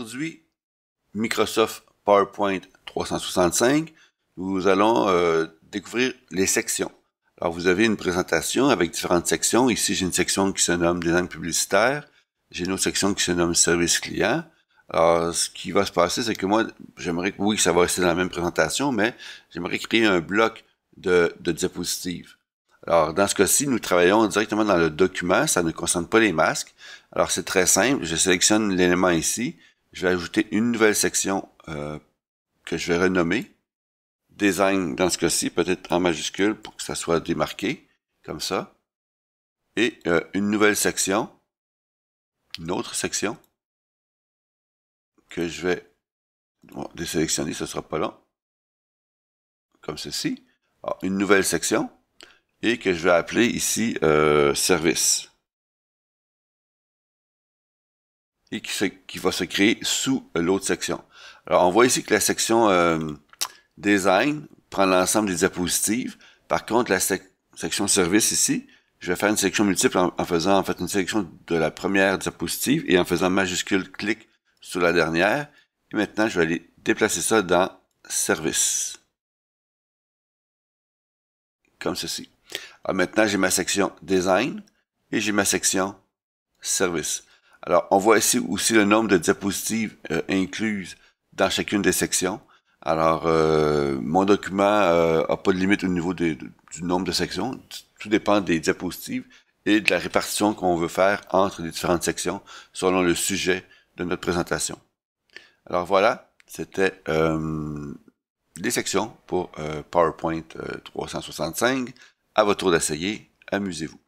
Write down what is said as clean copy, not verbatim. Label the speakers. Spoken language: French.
Speaker 1: Aujourd'hui, Microsoft PowerPoint 365, nous allons découvrir les sections. Alors, vous avez une présentation avec différentes sections. Ici, j'ai une section qui se nomme Design publicitaire. J'ai une autre section qui se nomme Service client. Alors, ce qui va se passer, c'est que moi, j'aimerais que, oui, ça va rester dans la même présentation, mais j'aimerais créer un bloc de diapositives. Alors, dans ce cas-ci, nous travaillons directement dans le document. Ça ne concerne pas les masques. Alors, c'est très simple. Je sélectionne l'élément ici. Je vais ajouter une nouvelle section que je vais renommer. Design, dans ce cas-ci, peut-être en majuscule pour que ça soit démarqué, comme ça. Et une nouvelle section, une autre section, que je vais désélectionner, ce sera pas long, comme ceci. Alors, une nouvelle section, et que je vais appeler ici service. Et qui va se créer sous l'autre section. Alors, on voit ici que la section Design prend l'ensemble des diapositives. Par contre, la section Service ici, je vais faire une sélection multiple en faisant en fait une sélection de la première diapositive et en faisant majuscule clic sur la dernière. Et maintenant, je vais aller déplacer ça dans Service. Comme ceci. Alors maintenant, j'ai ma section Design et j'ai ma section Service. Alors, on voit ici aussi le nombre de diapositives incluses dans chacune des sections. Alors, mon document n'a pas de limite au niveau du nombre de sections. Tout dépend des diapositives et de la répartition qu'on veut faire entre les différentes sections selon le sujet de notre présentation. Alors voilà, c'était les sections pour PowerPoint 365. À votre tour d'essayer, amusez-vous.